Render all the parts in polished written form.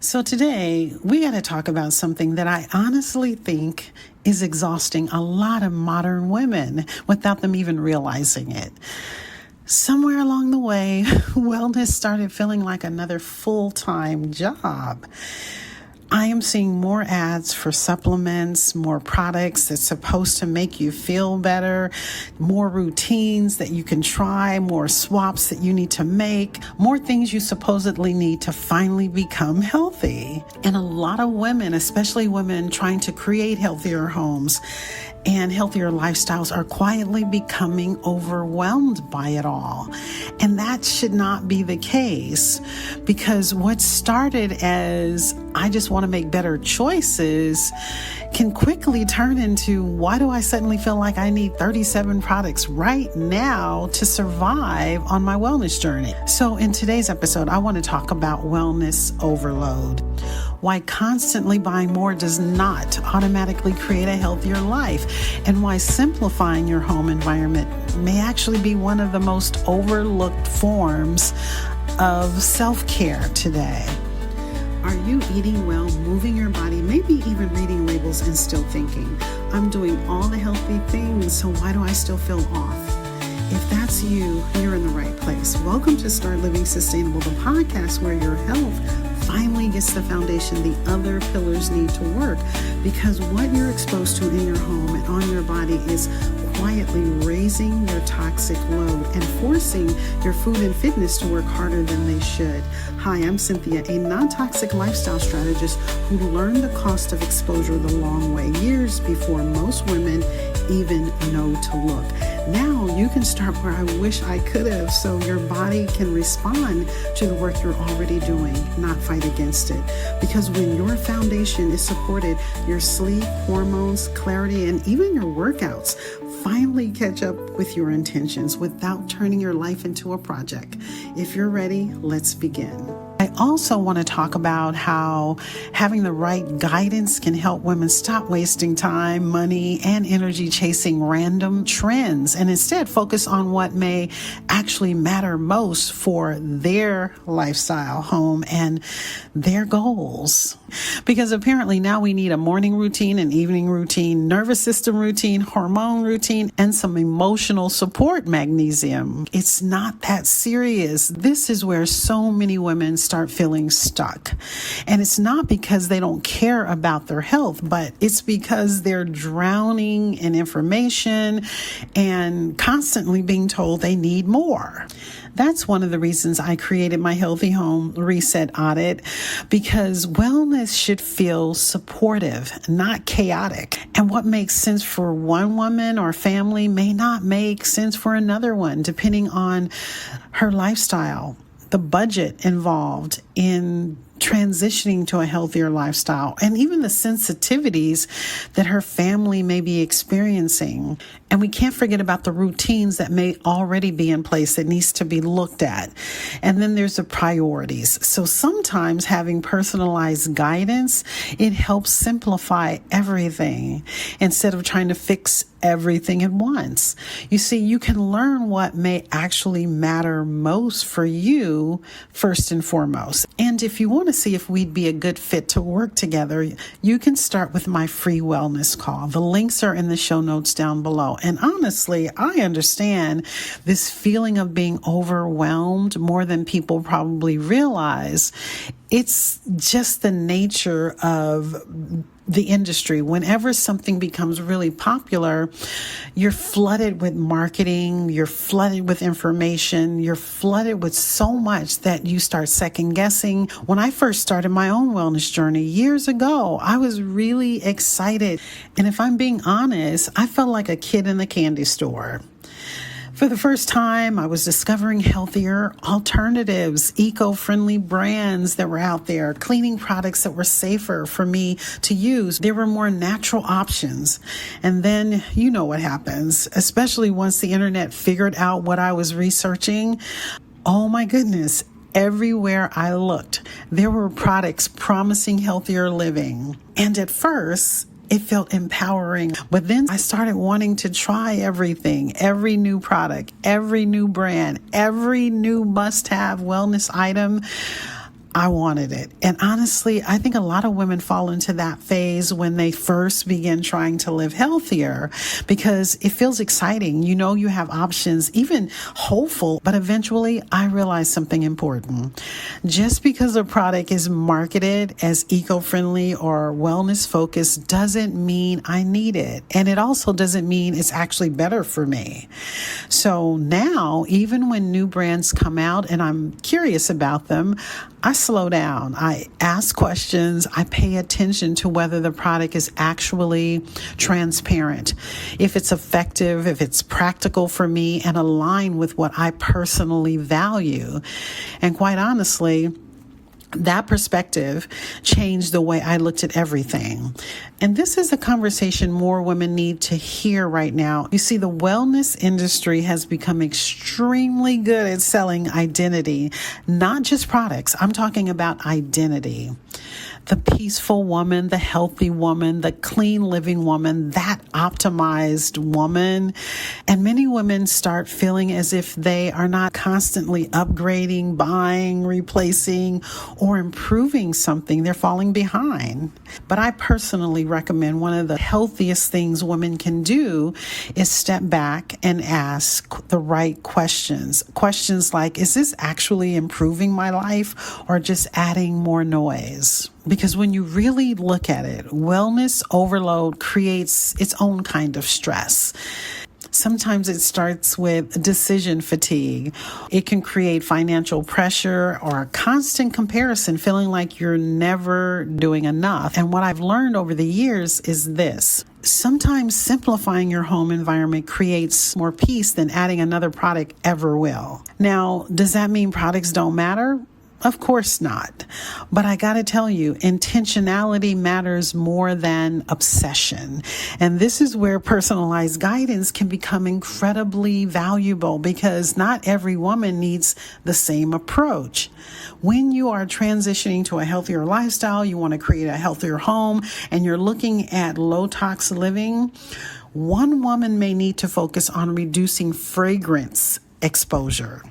So today we got to talk about something that I honestly think is exhausting a lot of modern women without them even realizing it. Somewhere along the way, wellness started feeling like another full-time job. I am seeing more ads for supplements, more products that's supposed to make you feel better, more routines that you can try, more swaps that you need to make, more things you supposedly need to finally become healthy. And a lot of women, especially women trying to create healthier homes and healthier lifestyles, are quietly becoming overwhelmed by it all. And that should not be the case, because what started as I just want to make better choices can quickly turn into, why do I suddenly feel like I need 37 products right now to survive on my wellness journey? So in today's episode, I want to talk about wellness overload. Why constantly buying more does not automatically create a healthier life, and why simplifying your home environment may actually be one of the most overlooked forms of self-care today. Are you eating well, moving your body, maybe even reading labels and still thinking, I'm doing all the healthy things, so why do I still feel off? If that's you, you're in the right place. Welcome to Start Living Sustainable, the podcast where your health finally gets the foundation the other pillars need to work, because what you're exposed to in your home and on your body is quietly raising your toxic load and forcing your food and fitness to work harder than they should. Hi, I'm Cynthia, a non-toxic lifestyle strategist who learned the cost of exposure the long way, years before most women even know to look. Now you can start where I wish I could have, so your body can respond to the work you're already doing, not fight against it. Because when your foundation is supported, your sleep, hormones, clarity, and even your workouts finally catch up with your intentions without turning your life into a project. If you're ready, let's begin. I also want to talk about how having the right guidance can help women stop wasting time, money, and energy chasing random trends, and instead focus on what may actually matter most for their lifestyle, home, and their goals. Because apparently now we need a morning routine, an evening routine, nervous system routine, hormone routine, and some emotional support magnesium. It's not that serious. This is where so many women start feeling stuck. And it's not because they don't care about their health, but it's because they're drowning in information and constantly being told they need more. That's one of the reasons I created my Healthy Home Reset Audit, because wellness should feel supportive, not chaotic. And what makes sense for one woman or family may not make sense for another one, depending on her lifestyle, the budget involved in transitioning to a healthier lifestyle, and even the sensitivities that her family may be experiencing. And we can't forget about the routines that may already be in place that needs to be looked at. And then there's the priorities. So sometimes having personalized guidance, it helps simplify everything instead of trying to fix everything at once. You see, you can learn what may actually matter most for you first and foremost. And if you want to see if we'd be a good fit to work together, you can start with my free wellness call. The links are in the show notes down below. And honestly, I understand this feeling of being overwhelmed more than people probably realize. It's just the nature of the industry. Whenever something becomes really popular, you're flooded with marketing, you're flooded with information, you're flooded with so much that you start second guessing. When I first started my own wellness journey years ago, I was really excited. And if I'm being honest, I felt like a kid in the candy store. For the first time, I was discovering healthier alternatives, eco-friendly brands that were out there, cleaning products that were safer for me to use. There were more natural options. And then you know what happens, especially once the internet figured out what I was researching. Oh my goodness. Everywhere I looked, there were products promising healthier living. And at first, it felt empowering. But then I started wanting to try everything, every new product, every new brand, every new must-have wellness item. I wanted it. And honestly, I think a lot of women fall into that phase when they first begin trying to live healthier because it feels exciting. You know, you have options, even hopeful, but eventually I realized something important. Just because a product is marketed as eco-friendly or wellness-focused doesn't mean I need it. And it also doesn't mean it's actually better for me. So now, even when new brands come out and I'm curious about them, I slow down. I ask questions. I pay attention to whether the product is actually transparent, if it's effective, if it's practical for me and aligned with what I personally value. And quite honestly, that perspective changed the way I looked at everything. And this is a conversation more women need to hear right now. You see, the wellness industry has become extremely good at selling identity, not just products. I'm talking about identity. The peaceful woman, the healthy woman, the clean living woman, that optimized woman. And many women start feeling as if they are not constantly upgrading, buying, replacing, or improving something. They're falling behind. But I personally recommend one of the healthiest things women can do is step back and ask the right questions. Questions like, is this actually improving my life or just adding more noise? Because when you really look at it, wellness overload creates its own kind of stress. Sometimes it starts with decision fatigue. It can create financial pressure or a constant comparison, feeling like you're never doing enough. And what I've learned over the years is this. Sometimes simplifying your home environment creates more peace than adding another product ever will. Now, does that mean products don't matter? Of course not. But I got to tell you, intentionality matters more than obsession. And this is where personalized guidance can become incredibly valuable because not every woman needs the same approach. When you are transitioning to a healthier lifestyle, you want to create a healthier home, and you're looking at low-tox living, one woman may need to focus on reducing fragrance exposure.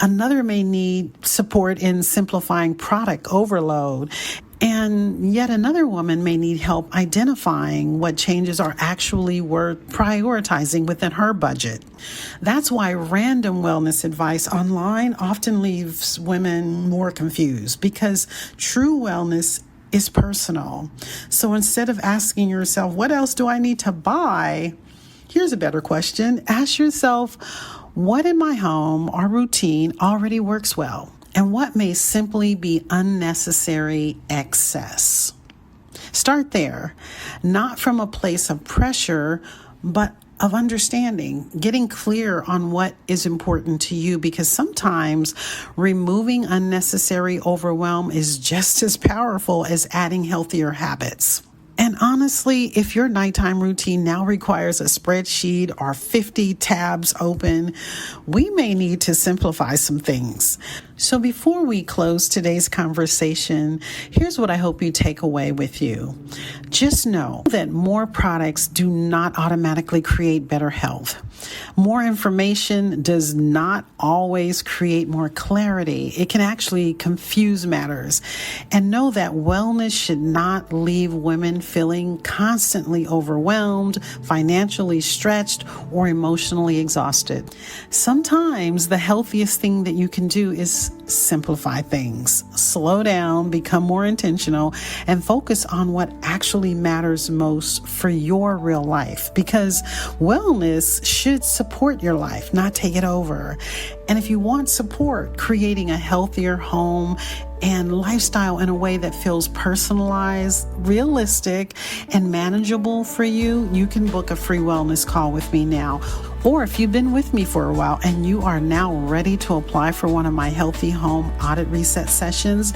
Another may need support in simplifying product overload. And yet another woman may need help identifying what changes are actually worth prioritizing within her budget. That's why random wellness advice online often leaves women more confused because true wellness is personal. So instead of asking yourself, what else do I need to buy? Here's a better question. Ask yourself, what in my home or routine already works well? And what may simply be unnecessary excess? Start there, not from a place of pressure, but of understanding, getting clear on what is important to you, because sometimes removing unnecessary overwhelm is just as powerful as adding healthier habits. And honestly, if your nighttime routine now requires a spreadsheet or 50 tabs open, we may need to simplify some things. So before we close today's conversation, here's what I hope you take away with you. Just know that more products do not automatically create better health. More information does not always create more clarity. It can actually confuse matters. And know that wellness should not leave women feeling constantly overwhelmed, financially stretched, or emotionally exhausted. Sometimes the healthiest thing that you can do is simplify things, slow down, become more intentional, and focus on what actually matters most for your real life. Because wellness should support your life, not take it over. And if you want support creating a healthier home and lifestyle in a way that feels personalized, realistic, and manageable for you, you can book a free wellness call with me now. Or if you've been with me for a while and you are now ready to apply for one of my Healthy Home Audit Reset sessions,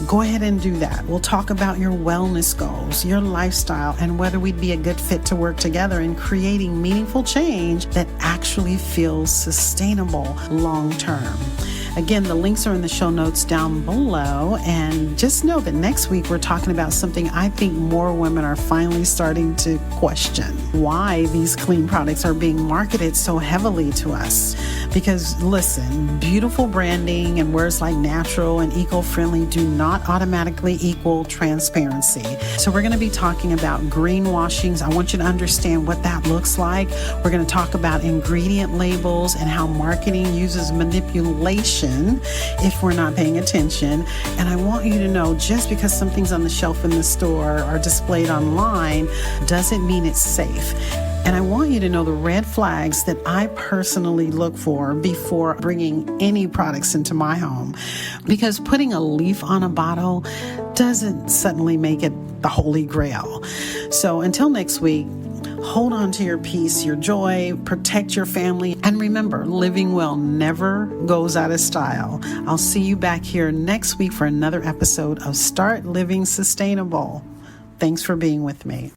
go ahead and do that. We'll talk about your wellness goals, your lifestyle, and whether we'd be a good fit to work together in creating meaningful change that actually feels sustainable long term. Again, the links are in the show notes down below. And just know that next week we're talking about something I think more women are finally starting to question. Why these clean products are being marketed so heavily to us. Because listen, beautiful branding and words like natural and eco-friendly do not automatically equal transparency. So we're going to be talking about greenwashings. I want you to understand what that looks like. We're going to talk about ingredient labels and how marketing uses manipulation if we're not paying attention. And I want you to know, just because something's on the shelf in the store or displayed online doesn't mean it's safe. And I want you to know the red flags that I personally look for before bringing any products into my home. Because putting a leaf on a bottle doesn't suddenly make it the Holy Grail. So until next week, hold on to your peace, your joy, protect your family, and remember, living well never goes out of style. I'll see you back here next week for another episode of Start Living Sustainable. Thanks for being with me.